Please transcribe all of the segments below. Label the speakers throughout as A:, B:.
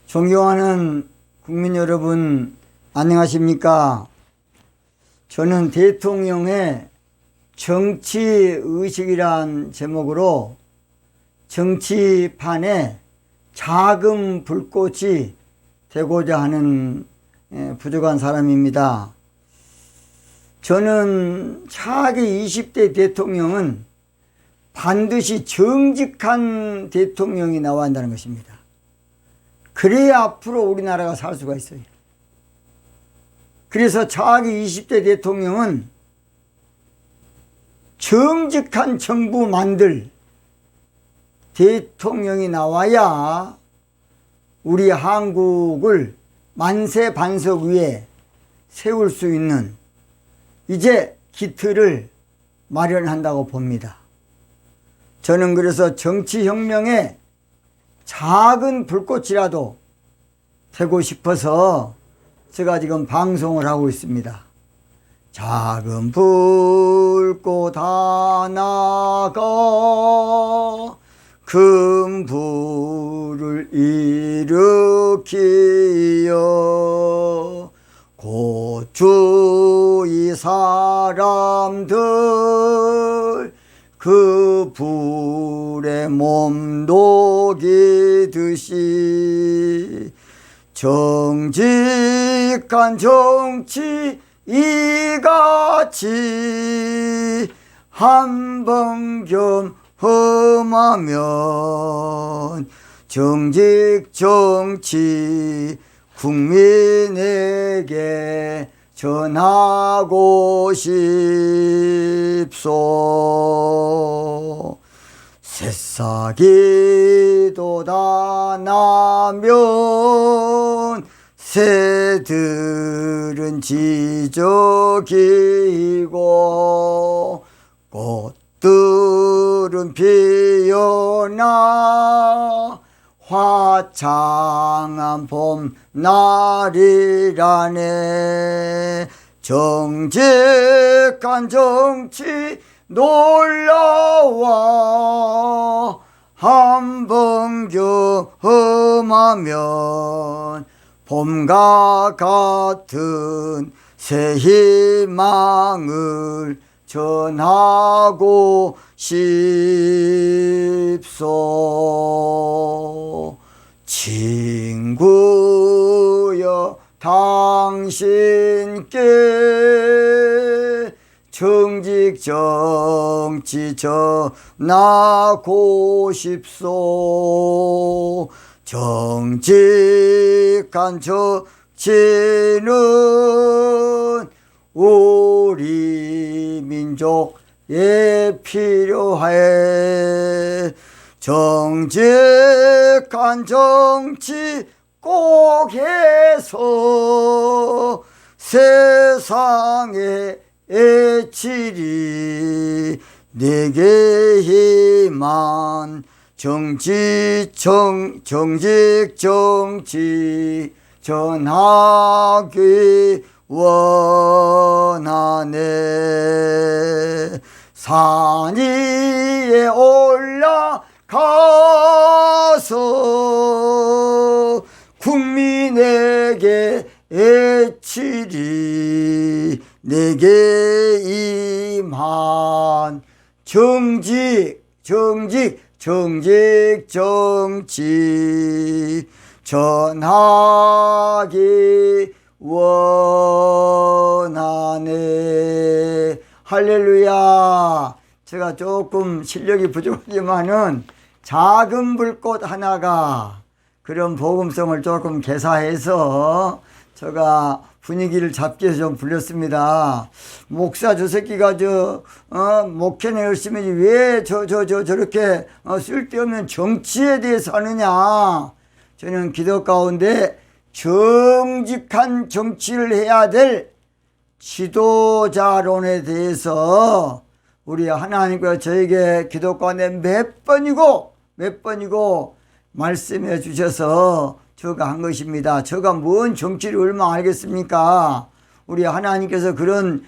A: 존경하는 국민 여러분, 안녕하십니까? 저는 대통령의 정치의식이란 제목으로 정치판에 작은 불꽃이 되고자 하는 부족한 사람입니다. 저는 차기 20대 대통령은 반드시 정직한 대통령이 나와야 한다는 것입니다. 그래야 앞으로 우리나라가 살 수가 있어요. 그래서 차기 20대 대통령은 정직한 정부 만들 대통령이 나와야 우리 한국을 만세 반석 위에 세울 수 있는 이제 기틀을 마련한다고 봅니다. 저는 그래서 정치혁명에 작은 불꽃이라도 되고 싶어서 제가 지금 방송을 하고 있습니다. 작은 불꽃 하나가 큰 불을 일으키어 곧 주위 사람들 그 불에 몸독이듯이 정직한 정치 이같이 한번 경험하면 정직 정치 국민에게 전하고 싶소. 새싹이도 다 나면 새들은 지저귀고 꽃들은 피어나 화창한 봄날이라네. 정직한 정치 놀라와 한번 경험하면 봄과 같은 새 희망을 전하고 싶소. 친구여 당신께 정직 정치 전하고 싶소. 정직한 정치는 우리 민족에 필요해. 정직한 정치 꼭 해서 세상에 애치리. 내게 희망 정직 정치 전하기 원하네. 산 위에 올라가서 국민에게 애치리. 내게 임한 정치 전하기 원하네. 할렐루야. 제가 조금 실력이 부족하지만은 작은 불꽃 하나가 그런 복음성을 조금 개사해서 제가 분위기를 잡기 위해서 좀 불렸습니다. 목사 저 새끼가 목회는 열심히 왜 저렇게 쓸데없는 정치에 대해서 하느냐. 저는 기도 가운데 정직한 정치를 해야 될 지도자론에 대해서 우리 하나님과 저에게 기도 가운데 몇 번이고 말씀해 주셔서 저가 한 것입니다. 저가 뭔 정치를 얼마나 알겠습니까? 우리 하나님께서 그런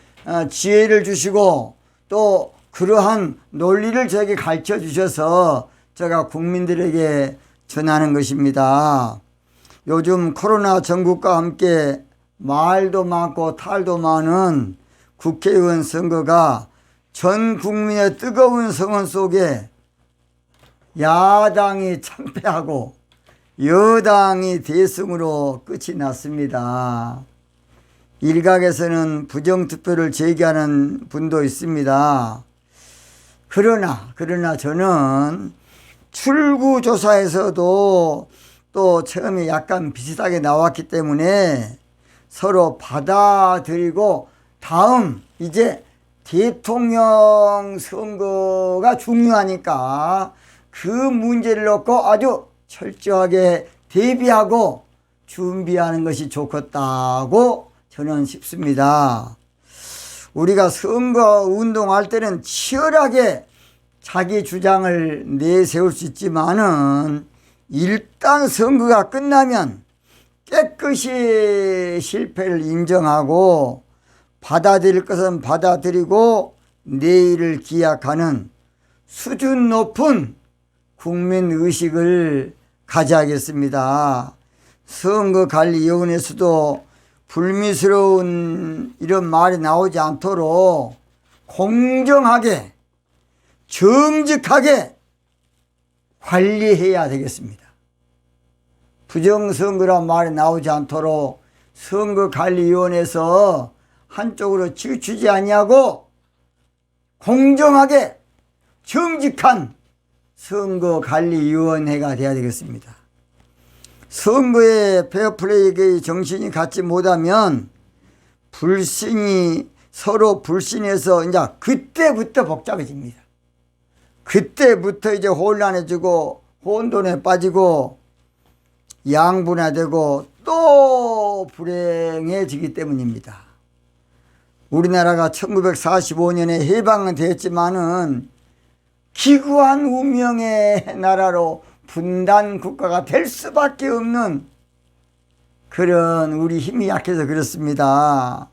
A: 지혜를 주시고 또 그러한 논리를 저에게 가르쳐 주셔서 제가 국민들에게 전하는 것입니다. 요즘 코로나 전국과 함께 말도 많고 탈도 많은 국회의원 선거가 전 국민의 뜨거운 성원 속에 야당이 참패하고 여당이 대승으로 끝이 났습니다. 일각에서는 부정투표를 제기하는 분도 있습니다. 그러나 저는 출구조사에서도 또 처음에 약간 비슷하게 나왔기 때문에 서로 받아들이고 다음 이제 대통령 선거가 중요하니까 그 문제를 놓고 아주 철저하게 대비하고 준비하는 것이 좋겠다고 저는 싶습니다. 우리가 선거 운동할 때는 치열하게 자기 주장을 내세울 수 있지만은 일단 선거가 끝나면 깨끗이 실패를 인정하고 받아들일 것은 받아들이고 내일을 기약하는 수준 높은 국민의식을 가져야겠습니다. 선거관리위원회에서도 불미스러운 이런 말이 나오지 않도록 공정하게 정직하게 관리해야 되겠습니다. 부정선거란 말이 나오지 않도록 선거관리위원회에서 한쪽으로 치우치지 아니하고 공정하게 정직한 선거관리위원회가 되어야 되겠습니다. 선거에 페어플레이의 정신이 갖지 못하면 불신이 서로 불신해서 이제 그때부터 복잡해집니다. 그때부터 이제 혼란해지고 혼돈에 빠지고 양분화되고 또 불행해지기 때문입니다. 우리나라가 1945년에 해방은 됐지만은 기구한 운명의 나라로 분단 국가가 될 수밖에 없는 그런 우리 힘이 약해서 그렇습니다.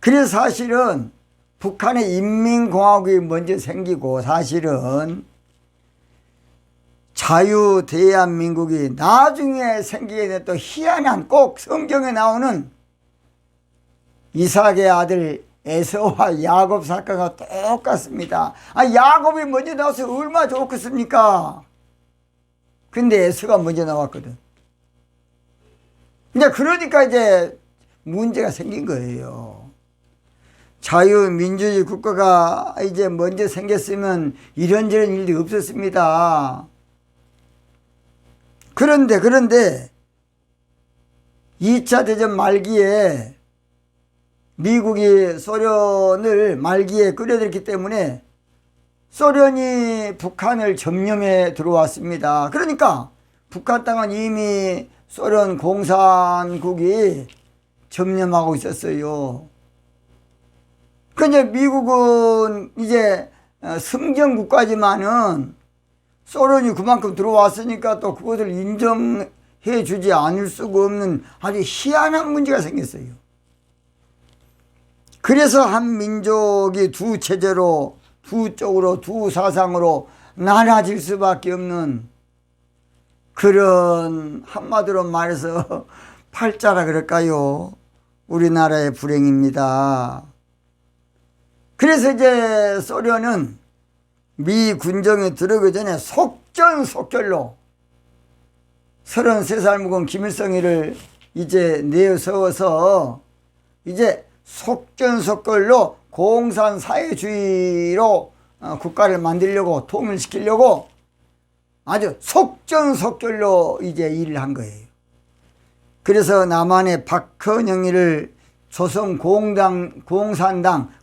A: 그래서 사실은 북한의 인민공화국이 먼저 생기고 사실은 자유대한민국이 나중에 생기게 된 또 희한한 꼭 성경에 나오는 이삭의 아들 에서와 야곱 사건과 똑같습니다. 야곱이 먼저 나와서 얼마나 좋겠습니까? 근데 에서가 먼저 나왔거든. 그러니까 이제 문제가 생긴 거예요. 자유민주주의 국가가 이제 먼저 생겼으면 이런저런 일이 없었습니다. 그런데 2차 대전 말기에 미국이 소련을 말기에 끌어들였기 때문에 소련이 북한을 점령해 들어왔습니다. 그러니까 북한 땅은 이미 소련 공산국이 점령하고 있었어요. 근데 미국은 이제 승전국가지만은 소련이 그만큼 들어왔으니까 또 그것을 인정해 주지 않을 수가 없는 아주 희한한 문제가 생겼어요. 그래서 한 민족이 두 체제로, 두 쪽으로, 두 사상으로 나눠질 수밖에 없는 그런 한마디로 말해서 팔자라 그럴까요? 우리나라의 불행입니다. 그래서 이제 소련은 미 군정에 들어오기 전에 속전속결로 33살 먹은 김일성이를 이제 내세워서 이제 속전속결로 공산사회주의로 국가를 만들려고 통일시키려고 아주 속전속결로 이제 일을 한 거예요. 그래서 남한의 박헌영이를 조선공산당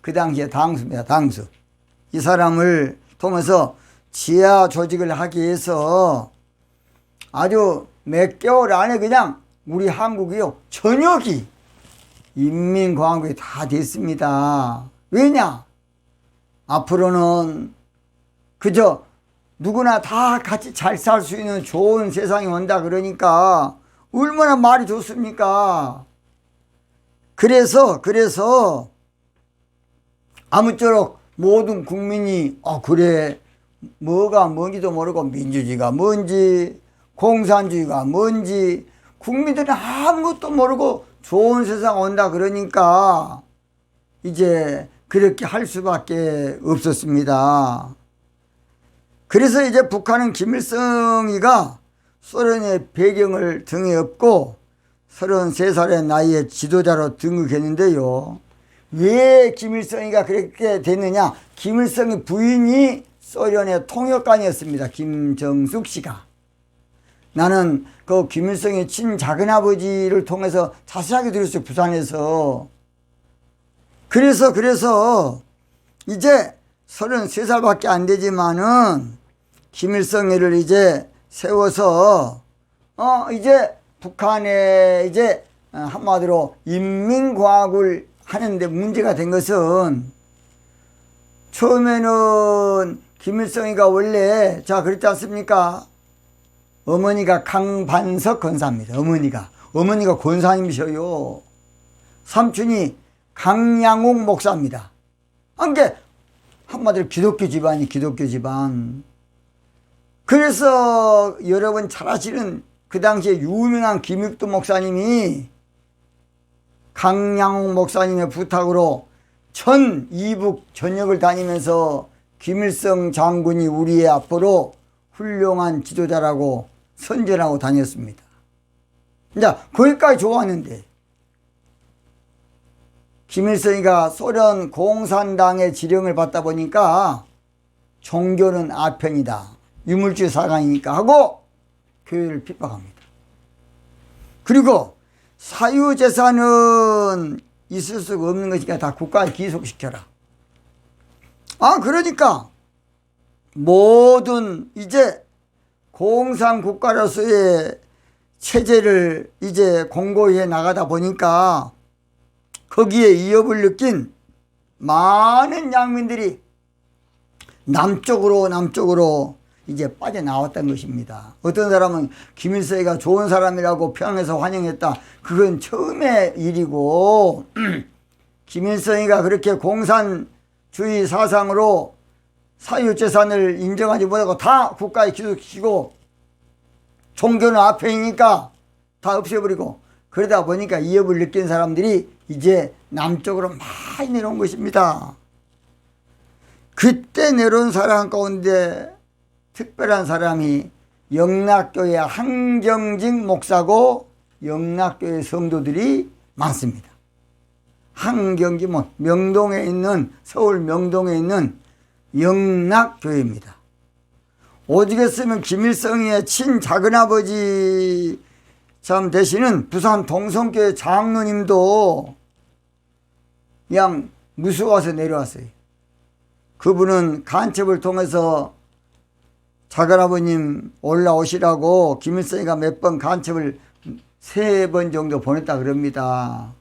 A: 그 당시에 당수입니다. 당수. 이 사람을 통해서 지하 조직을 하기 위해서 아주 몇 개월 안에 그냥 우리 한국이요 전역이 인민공화국이 다 됐습니다. 왜냐? 앞으로는 그저 누구나 다 같이 잘 살 수 있는 좋은 세상이 온다 그러니까 얼마나 말이 좋습니까? 그래서 아무쪼록 모든 국민이 그래 뭐가 뭔지도 모르고 민주주의가 뭔지 공산주의가 뭔지 국민들은 아무것도 모르고 좋은 세상 온다 그러니까 이제 그렇게 할 수밖에 없었습니다. 그래서 이제 북한은 김일성이가 소련의 배경을 등에 업고 33살의 나이에 지도자로 등극했는데요. 왜 김일성이가 그렇게 됐느냐? 김일성의 부인이 소련의 통역관이었습니다. 김정숙 씨가. 나는 그 김일성의 친작은아버지를 통해서 자세하게 들었어요. 부산에서. 그래서 이제 33살밖에 안 되지만은 김일성이를 이제 세워서 이제 북한에 이제 한마디로 인민과학을 하는데 문제가 된 것은 처음에는 김일성이가 원래 자 그랬지 않습니까? 어머니가 강반석 권사입니다. 어머니가 권사님이셔요. 삼촌이 강양옥 목사입니다. 그러니까 한마디로 기독교 집안. 그래서 여러분 잘 아시는 그 당시에 유명한 김익도 목사님이 강양옥 목사님의 부탁으로 전 이북 전역을 다니면서 김일성 장군이 우리의 앞으로 훌륭한 지도자라고 선전하고 다녔습니다. 이제 거기까지 좋았는데 김일성이가 소련 공산당의 지령을 받다 보니까 종교는 아편이다. 유물주의 사상이니까 하고 교회를 핍박합니다. 그리고 사유재산은 있을 수가 없는 것이니까 다 국가에 귀속시켜라. 그러니까 모든 이제 공산국가로서의 체제를 이제 공고히 해 나가다 보니까 거기에 위협을 느낀 많은 양민들이 남쪽으로 이제 빠져나왔던 것입니다. 어떤 사람은 김일성이가 좋은 사람이라고 평해서 환영했다. 그건 처음의 일이고 김일성이가 그렇게 공산주의 사상으로 사유재산을 인정하지 못하고 다 국가에 기속시키고 종교는 아편이니까 다 없애버리고 그러다 보니까 위협을 느낀 사람들이 이제 남쪽으로 많이 내려온 것입니다. 그때 내려온 사람 가운데 특별한 사람이 영락교회 한경직 목사고 영락교회 성도들이 많습니다. 한경직 명동에 있는 서울 명동에 있는 영락교회입니다. 오죽했으면 김일성의 친작은아버지 참 되시는 부산 동성교회 장로님도 그냥 무서워서 내려왔어요. 그분은 간첩을 통해서 작은아버님 올라오시라고 김일성이가 몇 번 간첩을 3번 정도 보냈다 그럽니다.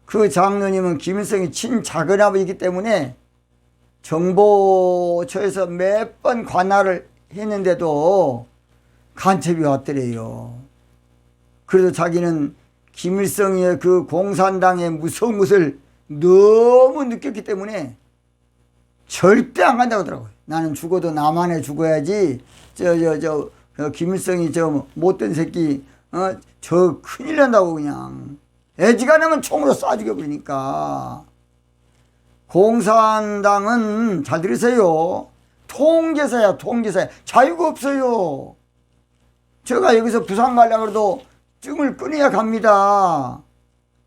A: 그 장로님은 김일성이 친작은아버지이기 때문에 정보처에서 몇 번 관할을 했는데도 간첩이 왔더래요. 그래서 자기는 김일성의 그 공산당의 무서운 것을 너무 느꼈기 때문에 절대 안 간다고 하더라고요. 나는 죽어도 나만에 죽어야지. 김일성이 저 못된 새끼, 저 큰일 난다고 그냥. 애지간하면 총으로 쏴 죽여버리니까. 공산당은 잘 들으세요. 통제사야. 자유가 없어요. 제가 여기서 부산 가려고 해도 쯤을 끊어야 갑니다.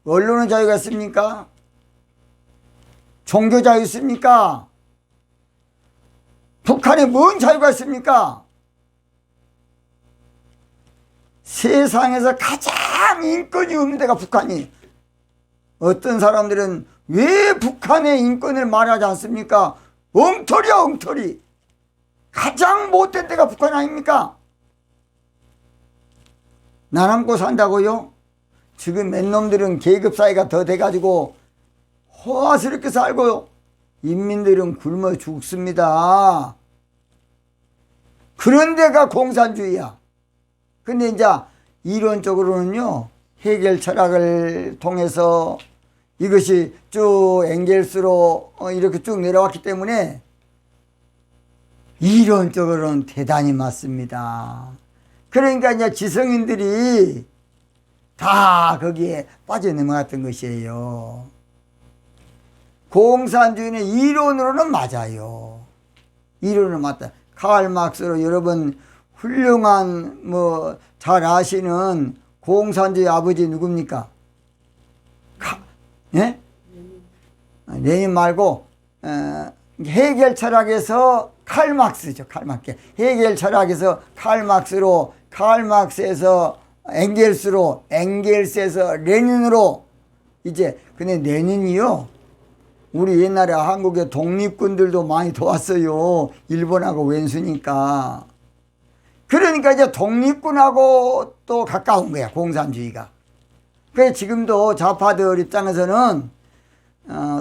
A: 언론의 자유가 있습니까? 종교 자유 있습니까? 북한에 뭔 자유가 있습니까? 세상에서 가장 인권이 없는 데가 북한이. 어떤 사람들은 왜 북한의 인권을 말하지 않습니까? 엉터리. 가장 못된 데가 북한 아닙니까? 나눠먹고 산다고요? 지금 맨 놈들은 계급 사회가 더 돼가지고 호화스럽게 살고요. 인민들은 굶어 죽습니다. 그런 데가 공산주의야. 근데 이제 이론적으로는요, 해겔 철학을 통해서 이것이 쭉 엥겔스로 이렇게 쭉 내려왔기 때문에 이론적으로는 대단히 맞습니다. 그러니까 이제 지성인들이 다 거기에 빠져 넘어갔던 것이에요. 공산주의는 이론으로는 맞아요. 이론은 맞다. 칼 막스로 여러분 훌륭한 잘 아시는 공산주의 아버지 누굽니까? 예? 레닌 말고 헤겔 철학에서 칼 막스죠. 칼 막스. 헤겔 철학에서 칼 막스로, 칼 막스에서 엥겔스로, 엥겔스에서 레닌으로 이제 근데 레닌이요. 우리 옛날에 한국의 독립군들도 많이 도왔어요. 일본하고 왼수니까. 그러니까 이제 독립군하고 또 가까운 거야, 공산주의가. 그래서 지금도 좌파들 입장에서는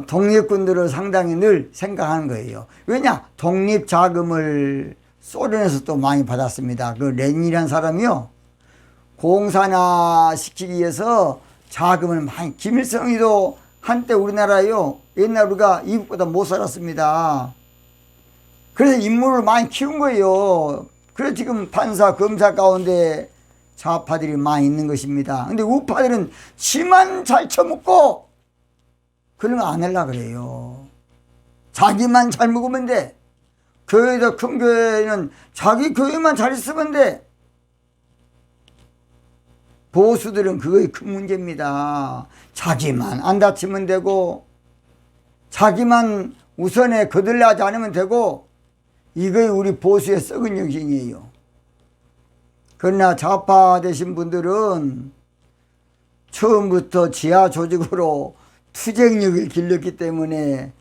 A: 독립군들을 상당히 늘 생각하는 거예요. 왜냐? 독립 자금을 소련에서 또 많이 받았습니다. 그 레닌이라는 사람이요. 공산화 시키기 위해서 자금을 많이, 김일성이도 한때 우리나라요, 옛날 우리가 이북보다 못 살았습니다. 그래서 인물을 많이 키운 거예요. 그래서 지금 판사, 검사 가운데 좌파들이 많이 있는 것입니다. 근데 우파들은 지만 잘 처먹고 그런 거 안 하려고 그래요. 자기만 잘 먹으면 돼. 교회도 큰 교회는 자기 교회만 잘 있으면 돼. 보수들은 그거에 큰 문제입니다. 자기만 안 다치면 되고 자기만 우선에 거들나지 않으면 되고 이거이 우리 보수의 썩은 정신이에요. 그러나 좌파 되신 분들은 처음부터 지하 조직으로 투쟁력을 길렀기 때문에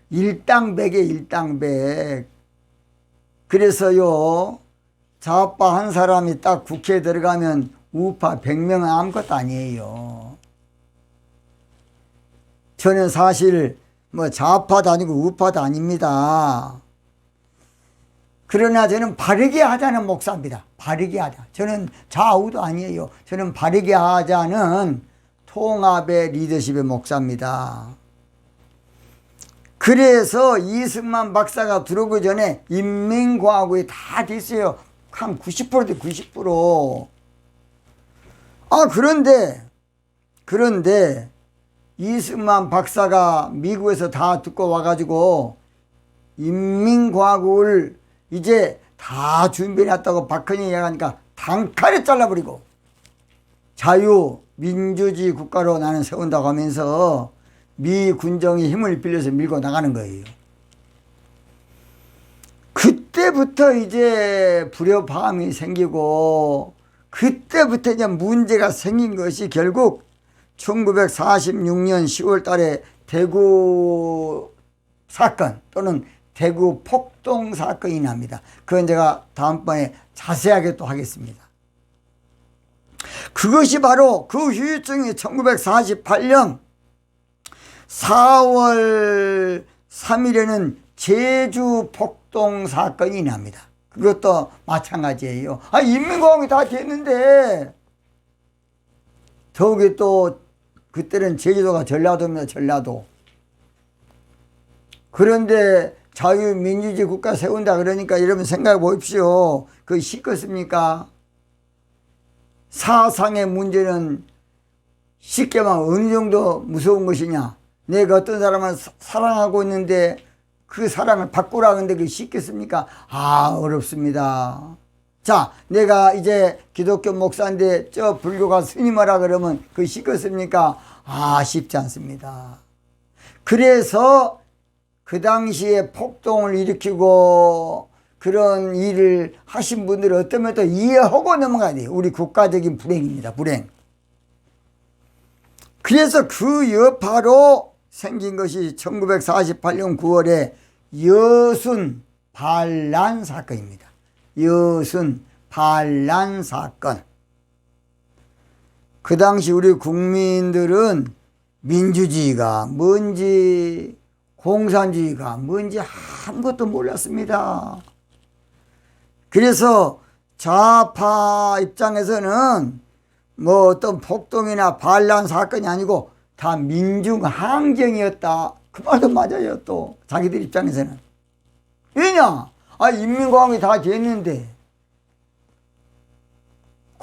A: 일당백에 일당백. 그래서요, 좌파 한 사람이 딱 국회에 들어가면 우파 100명은 아무것도 아니에요. 저는 사실 좌파도 아니고 우파도 아닙니다. 그러나 저는 바르게 하자는 목사입니다. 바르게 하자. 저는 좌우도 아니에요. 저는 바르게 하자는 통합의 리더십의 목사입니다. 그래서 이승만 박사가 들어오기 전에 인민공화국이 다 됐어요. 한 90%대 90%. 그런데 이승만 박사가 미국에서 다 듣고 와가지고 인민공화국을 이제 다 준비해놨다고 박헌희 얘기하니까 단칼에 잘라버리고 자유민주주의 국가로 나는 세운다고 하면서 미 군정이 힘을 빌려서 밀고 나가는 거예요. 그때부터 이제 불협화음이 생기고 그때부터 이제 문제가 생긴 것이 결국 1946년 10월 달에 대구 사건 또는 대구 폭동 사건이 납니다. 그건 제가 다음번에 자세하게 또 하겠습니다. 그것이 바로 그 후유증이 1948년 4월 3일에는 제주 폭동 사건이 납니다. 그것도 마찬가지예요. 인민공화국이 다 됐는데 더욱이 또 그때는 제주도가 전라도입니다. 전라도. 그런데 자유민주주의 국가 세운다 그러니까 여러분 생각해 보십시오. 그거 쉽겠습니까? 사상의 문제는 쉽게 말하면 어느 정도 무서운 것이냐. 내가 어떤 사람을 사랑하고 있는데 그 사랑을 바꾸라 근데 그게 쉽겠습니까? 어렵습니다. 자, 내가 이제 기독교 목사인데 저 불교가 스님하라 그러면 그게 쉽겠습니까? 쉽지 않습니다. 그래서 그 당시에 폭동을 일으키고 그런 일을 하신 분들은 어떤 또 이해하고 넘어가야 돼요. 우리 국가적인 불행입니다. 불행. 그래서 그 여파로 생긴 것이 1948년 9월에 여순 반란 사건입니다. 여순 반란 사건. 그 당시 우리 국민들은 민주주의가 뭔지 공산주의가 뭔지 아무것도 몰랐습니다. 그래서 좌파 입장에서는 어떤 폭동이나 반란 사건이 아니고 다 민중항쟁이었다. 그 말도 맞아요. 또 자기들 입장에서는. 왜냐? 인민공화국이 다 됐는데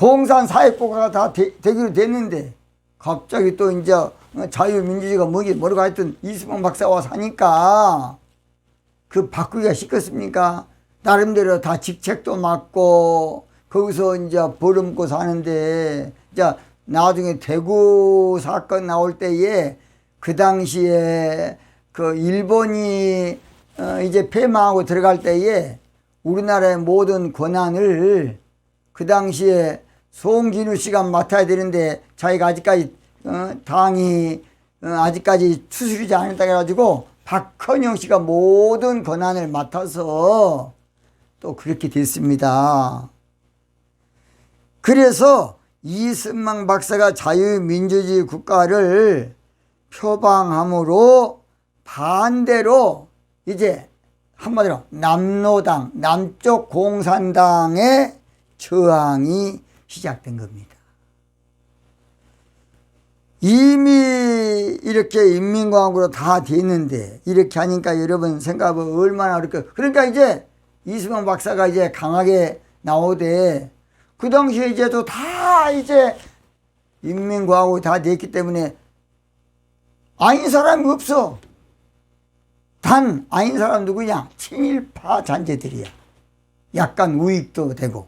A: 공산 사회국가가 다 되기로 됐는데 갑자기 또 이제 자유민주주의가 뭐지 모르고 하여튼 이승만 박사와 사니까 그 바꾸기가 쉽겠습니까? 나름대로 다 직책도 맡고 거기서 이제 벌어먹고 사는데 이제 나중에 대구 사건 나올 때에 그 당시에 그 일본이 이제 패망하고 들어갈 때에 우리나라의 모든 권한을 그 당시에 송진우 씨가 맡아야 되는데 자기가 아직까지 당이 아직까지 추스리지 않았다 해가지고 박헌영 씨가 모든 권한을 맡아서 또 그렇게 됐습니다. 그래서 이승만 박사가 자유민주주의 국가를 표방함으로 반대로 이제 한마디로 남노당, 남쪽 공산당의 저항이 시작된 겁니다. 이미 이렇게 인민공화국으로 다 됐는데 이렇게 하니까 여러분 생각하면 얼마나 어렵게. 그러니까 이제 이승만 박사가 이제 강하게 나오되 그 당시에 이제 또 다 이제 인민공화국이 다 됐기 때문에 아닌 사람이 없어. 단 아닌 사람 누구냐? 친일파 잔재들이야. 약간 우익도 되고.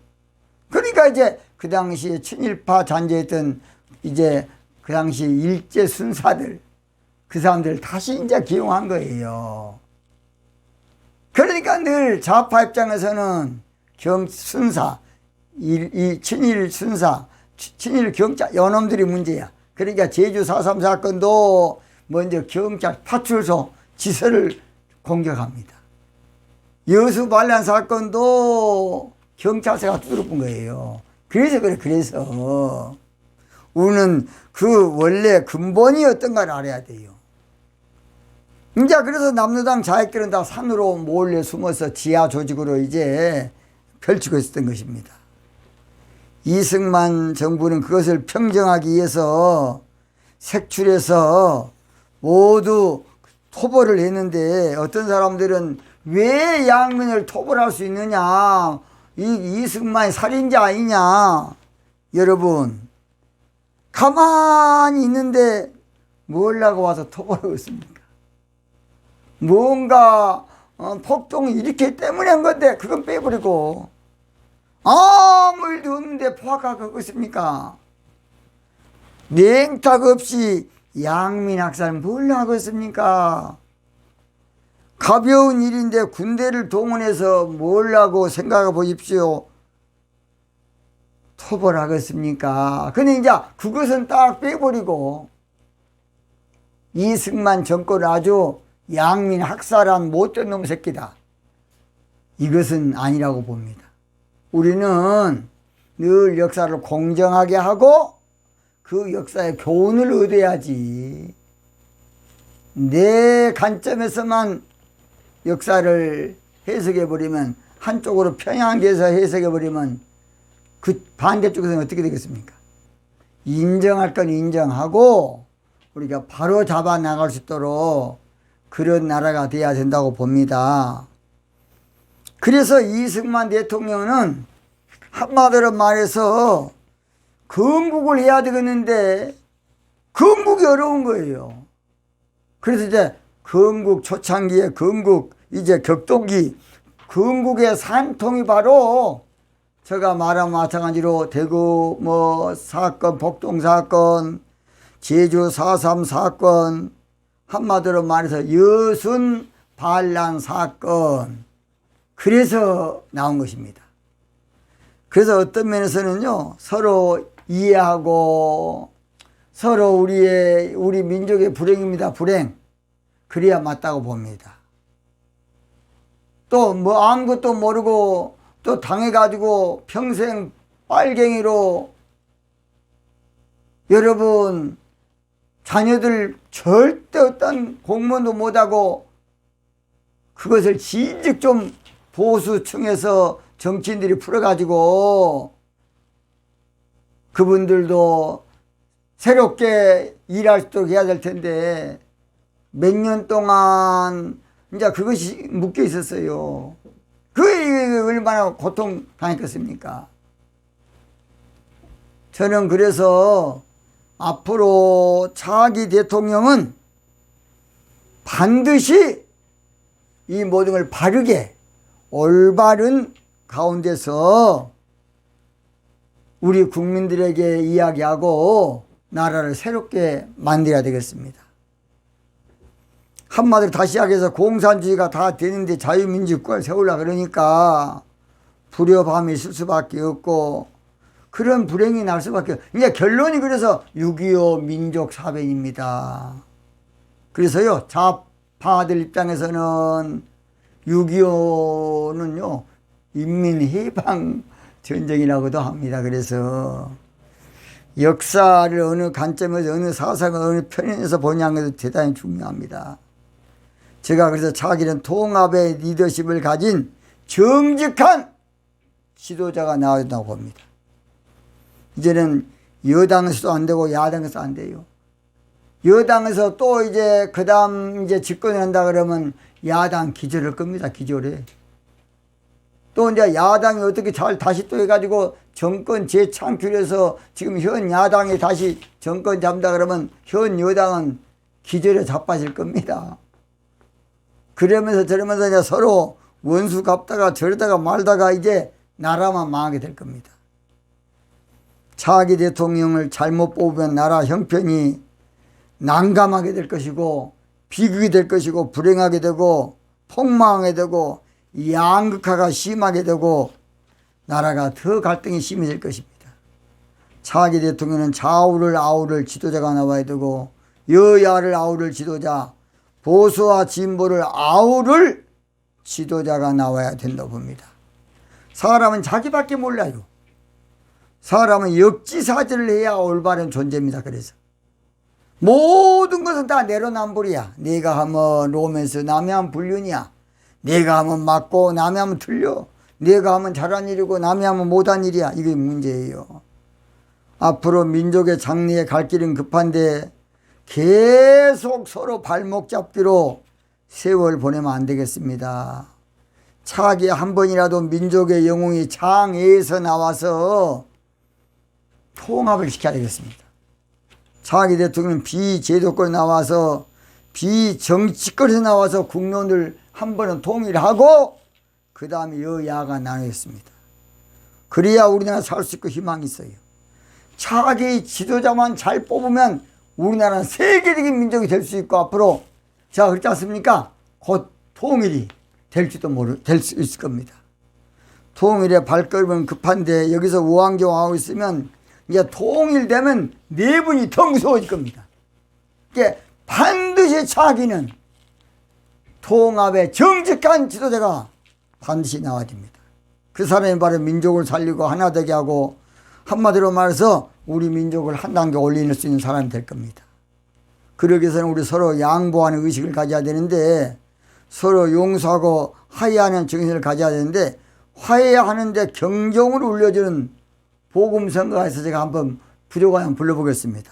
A: 그러니까 이제 그 당시에 친일파 잔재했던 이제 그 당시 일제 순사들 그 사람들 다시 이제 기용한 거예요. 그러니까 늘 좌파 입장에서는 순사 이 친일 순사 친일 경찰 요놈들이 문제야. 그러니까 제주 4.3 사건도 먼저 경찰 파출소 지서를 공격합니다. 여수 반란 사건도 경찰서가 두드러본 거예요. 그래서 그래. 그래서 우리는 그 원래 근본이 어떤가를 알아야 돼요. 이제 그래서 남노당 자익들은 다 산으로 몰래 숨어서 지하 조직으로 이제 펼치고 있었던 것입니다. 이승만 정부는 그것을 평정하기 위해서 색출해서 모두 토벌을 했는데 어떤 사람들은 왜 양민을 토벌할 수 있느냐, 이승만이 살인자 아니냐. 여러분 가만히 있는데 뭘 하고 와서 토벌하고 있습니까? 뭔가 폭동이 이렇기 때문에 한 건데 그건 빼버리고 아무 일도 없는데 포악하고 그렇습니까? 냉탁 없이 양민 학살 뭘 하고 있습니까? 가벼운 일인데 군대를 동원해서 뭘 하고 생각해 보십시오. 토벌하겠습니까? 근데 이제 그것은 딱 빼버리고 이승만 정권을 아주 양민 학살한 못된 놈 새끼다. 이것은 아니라고 봅니다. 우리는 늘 역사를 공정하게 하고 그 역사의 교훈을 얻어야지. 내 관점에서만 역사를 해석해버리면, 한쪽으로 편향돼서 해석해버리면 그 반대쪽에서는 어떻게 되겠습니까? 인정할 건 인정하고 우리가 바로 잡아 나갈 수 있도록 그런 나라가 돼야 된다고 봅니다. 그래서 이승만 대통령은 한마디로 말해서 건국을 해야 되겠는데 건국이 어려운 거예요. 그래서 이제 건국 초창기에 건국 이제 격동기 건국의 산통이 바로 제가 말한 마찬가지로 대구 사건, 폭동 사건, 제주 4.3 사건, 한마디로 말해서 여순 반란 사건, 그래서 나온 것입니다. 그래서 어떤 면에서는요, 서로 이해하고 서로 우리 민족의 불행입니다. 불행. 그래야 맞다고 봅니다. 또 아무것도 모르고 또 당해가지고 평생 빨갱이로 여러분 자녀들 절대 어떤 공무원도 못하고 그것을 진즉 좀 보수층에서 정치인들이 풀어가지고 그분들도 새롭게 일할 수 있도록 해야 될 텐데 몇 년 동안 이제 그것이 묶여 있었어요. 그게 얼마나 고통 당했겠습니까? 저는 그래서 앞으로 차기 대통령은 반드시 이 모든 걸 바르게 올바른 가운데서 우리 국민들에게 이야기하고 나라를 새롭게 만들어야 되겠습니다. 한마디로 다시 이야기해서 공산주의가 다 되는데 자유민주국가를 세우려고 그러니까 불협화음이 있을 수밖에 없고 그런 불행이 날 수밖에 없고 이제 결론이 그래서 6.25 민족사변입니다. 그래서요 좌파들 입장에서는 6.25는요 인민해방 전쟁이라고도 합니다. 그래서 역사를 어느 관점에서 어느 사상을 어느 편에서 보냐는 것도 대단히 중요합니다. 제가 그래서 차기는 통합의 리더십을 가진 정직한 지도자가 나와야 된다고 봅니다. 이제는 여당에서도 안 되고 야당에서도 안 돼요. 여당에서 또 이제 그 다음 이제 집권을 한다 그러면 야당 기절할 겁니다. 기절해. 또 이제 야당이 어떻게 잘 다시 또 해가지고 정권 재창출해서 지금 현 야당이 다시 정권 잡는다 그러면 현 여당은 기절에 자빠질 겁니다. 그러면서 저러면서 이제 서로 원수 갚다가 저러다가 말다가 이제 나라만 망하게 될 겁니다. 차기 대통령을 잘못 뽑으면 나라 형편이 난감하게 될 것이고 비극이 될 것이고 불행하게 되고 폭망하게 되고 양극화가 심하게 되고 나라가 더 갈등이 심해질 것입니다. 차기 대통령은 좌우를 아우를 지도자가 나와야 되고 여야를 아우를 지도자, 보수와 진보를 아우를 지도자가 나와야 된다고 봅니다. 사람은 자기밖에 몰라요. 사람은 역지사지를 해야 올바른 존재입니다. 그래서 모든 것은 다 내로남불이야. 네가 하면 로맨스, 남이 하면 불륜이야. 내가 하면 맞고 남이 하면 틀려. 내가 하면 잘한 일이고 남이 하면 못한 일이야. 이게 문제예요. 앞으로 민족의 장래에 갈 길은 급한데 계속 서로 발목 잡기로 세월 보내면 안 되겠습니다. 차기 한 번이라도 민족의 영웅이 장애에서 나와서 통합을 시켜야 되겠습니다. 차기 대통령은 비제도권 나와서 비정치권에서 나와서 국론을 한 번은 통일하고 그 다음에 여야가 나누겠습니다. 그래야 우리나라 살 수 있고 희망이 있어요. 차기 지도자만 잘 뽑으면 우리나라는 세계적인 민족이 될 수 있고 앞으로 자 그렇지 않습니까? 곧 통일이 될 수 있을 겁니다. 통일의 발걸음은 급한데 여기서 우왕좌왕하고 있으면 이제 통일되면 내분이 더 무서워질 겁니다. 이게 반드시 차기는 통합의 정직한 지도자가 반드시 나와야 됩니다. 그 사람이 바로 민족을 살리고 하나 되게 하고 한마디로 말해서 우리 민족을 한 단계 올리는 수 있는 사람이 될 겁니다. 그러기 위해서는 우리 서로 양보하는 의식을 가져야 되는데 서로 용서하고 화해하는 정신을 가져야 되는데 화해하는데 경종을 울려주는 복음성가에서 제가 한번 부족하면 불러보겠습니다.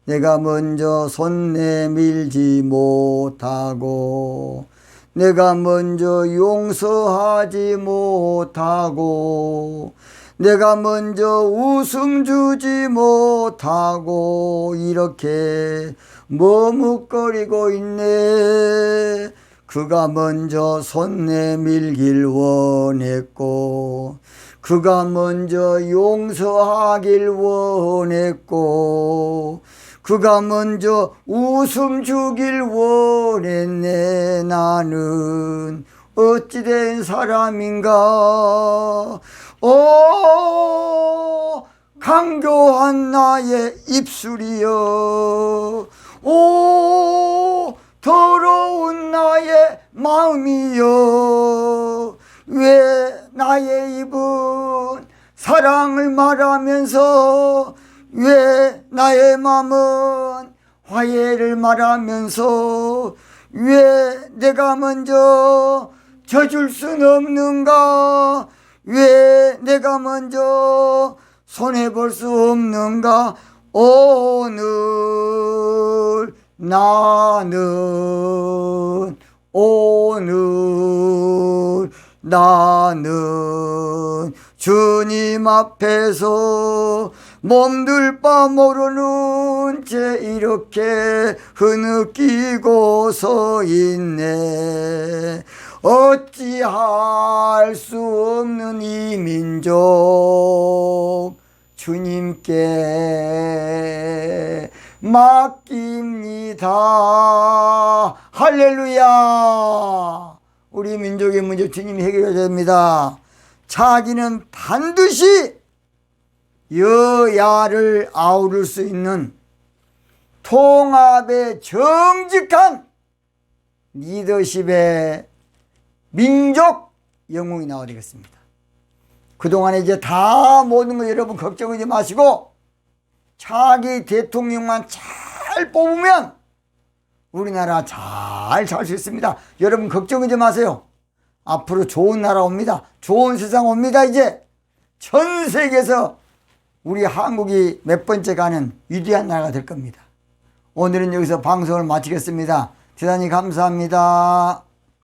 A: 내가 먼저 손 내밀지 못하고 내가 먼저 용서하지 못하고 내가 먼저 웃음 주지 못하고 이렇게 머뭇거리고 있네. 그가 먼저 손 내밀길 원했고 그가 먼저 용서하길 원했고 그가 먼저 웃음 주길 원했네. 나는 어찌된 사람인가. 강교한 나의 입술이여. 더러운 나의 마음이여. 왜 나의 입은 사랑을 말하면서 왜 나의 마음은 화해를 말하면서 왜 내가 먼저 져줄 순 없는가. 왜 내가 먼저 손해볼 수 없는가. 오늘 나는 주님 앞에서 몸둘 바 모르는 채 이렇게 흐느끼고 서 있네. 어찌할 수 없는 이 민족 주님께 맡깁니다. 할렐루야. 우리 민족의 문제 주님이 해결해야 됩니다. 자기는 반드시 여야를 아우를 수 있는 통합의 정직한 리더십의 민족 영웅이 나와야 되겠습니다. 그동안에 이제 다 모든 거 여러분 걱정하지 마시고 자기 대통령만 잘 뽑으면 우리나라 잘 살 수 있습니다. 여러분 걱정하지 마세요. 앞으로 좋은 나라 옵니다. 좋은 세상 옵니다. 이제 전 세계에서 우리 한국이 몇 번째 가는 위대한 나라가 될 겁니다. 오늘은 여기서 방송을 마치겠습니다. 대단히 감사합니다.